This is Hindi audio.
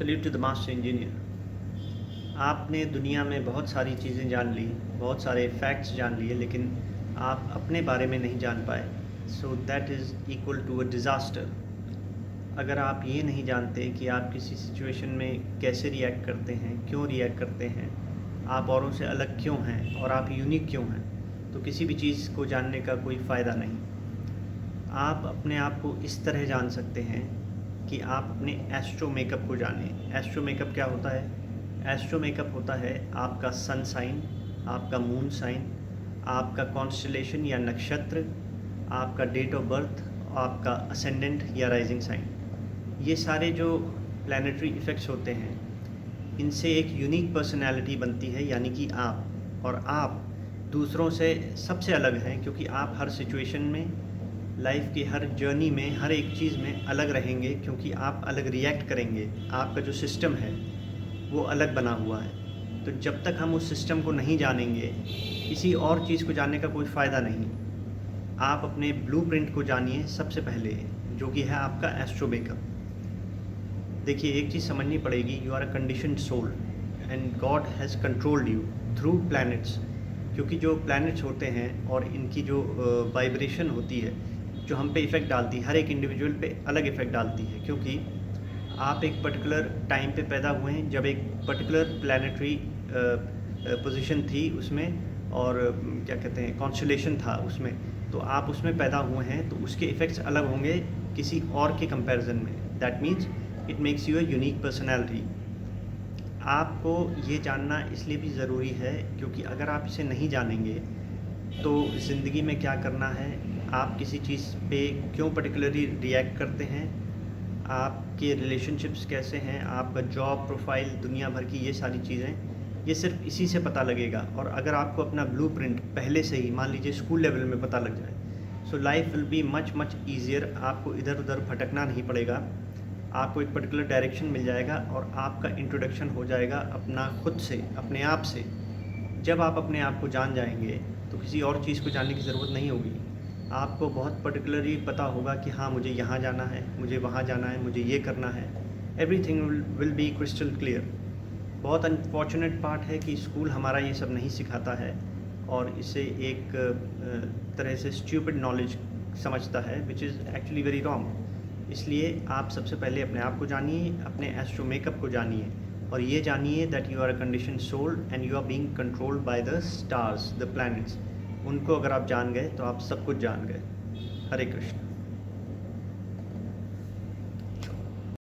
Salute to the master engineer. आपने दुनिया में बहुत सारी चीज़ें जान ली, बहुत सारे फैक्ट्स जान लिए, लेकिन आप अपने बारे में नहीं जान पाए। So that is equal to a disaster. अगर आप ये नहीं जानते कि आप किसी सिचुएशन में कैसे रिएक्ट करते हैं, क्यों रिएक्ट करते हैं, आप औरों से अलग क्यों हैं और आप यूनिक क्यों हैं, तो किसी भी चीज़ को जानने का कोई फ़ायदा नहीं। आप अपने आप को इस तरह जान सकते हैं कि आप अपने एस्ट्रो मेकअप को जानें। एस्ट्रो मेकअप क्या होता है? एस्ट्रो मेकअप होता है आपका सन साइन, आपका मून साइन, आपका कॉन्स्टलेशन या नक्षत्र, आपका डेट ऑफ बर्थ, आपका असेंडेंट या राइजिंग साइन। ये सारे जो प्लैनेटरी इफ़ेक्ट्स होते हैं, इनसे एक यूनिक पर्सनैलिटी बनती है, यानी कि आप। और आप दूसरों से सबसे अलग हैं, क्योंकि आप हर सिचुएशन में, लाइफ की हर जर्नी में, हर एक चीज़ में अलग रहेंगे, क्योंकि आप अलग रिएक्ट करेंगे। आपका जो सिस्टम है वो अलग बना हुआ है। तो जब तक हम उस सिस्टम को नहीं जानेंगे, किसी और चीज़ को जानने का कोई फ़ायदा नहीं। आप अपने ब्लूप्रिंट को जानिए सबसे पहले, जो कि है आपका एस्ट्रो मेकअप। देखिए, एक चीज़ समझनी पड़ेगी, you are a conditioned soul and God has controlled you through planets. क्योंकि जो प्लैनेट्स होते हैं और इनकी जो वाइब्रेशन होती है, जो हम पे इफ़ेक्ट डालती है, हर एक इंडिविजुअल पे अलग इफ़ेक्ट डालती है। क्योंकि आप एक पर्टिकुलर टाइम पे पैदा हुए हैं, जब एक पर्टिकुलर प्लैनेटरी पोजीशन थी उसमें, और क्या कहते हैं, कॉन्स्टलेशन था उसमें, तो आप उसमें पैदा हुए हैं, तो उसके इफ़ेक्ट्स अलग होंगे किसी और के कंपैरिजन में। That means it makes you a unique personality. आपको ये जानना इसलिए भी ज़रूरी है, क्योंकि अगर आप इसे नहीं जानेंगे तो ज़िंदगी में क्या करना है, आप किसी चीज़ पे क्यों पर्टिकुलरली रिएक्ट करते हैं, आपके रिलेशनशिप्स कैसे हैं, आपका जॉब प्रोफाइल, दुनिया भर की ये सारी चीज़ें, ये सिर्फ इसी से पता लगेगा। और अगर आपको अपना ब्लूप्रिंट पहले से ही, मान लीजिए स्कूल लेवल में पता लग जाए, so life will be much much easier. आपको इधर उधर भटकना नहीं पड़ेगा, आपको एक पर्टिकुलर डायरेक्शन मिल जाएगा और आपका इंट्रोडक्शन हो जाएगा अपना खुद से, अपने आप से। जब आप अपने आप को जान जाएंगे तो किसी और चीज़ को जानने की ज़रूरत नहीं होगी। आपको बहुत पर्टिकुलरली पता होगा कि हाँ, मुझे यहाँ जाना है, मुझे वहाँ जाना है, मुझे ये करना है। Everything will be crystal clear. बहुत अनफॉर्चुनेट पार्ट है कि स्कूल हमारा ये सब नहीं सिखाता है और इसे एक तरह से स्ट्यूपिड नॉलेज समझता है, which is actually very wrong. इसलिए आप सबसे पहले अपने आप को जानिए, अपने एस्ट्रो मेकअप को जानिए, और ये जानिए that you are a condition soul and you are being controlled by the stars, the planets. उनको अगर आप जान गए तो आप सब कुछ जान गए। हरे कृष्ण।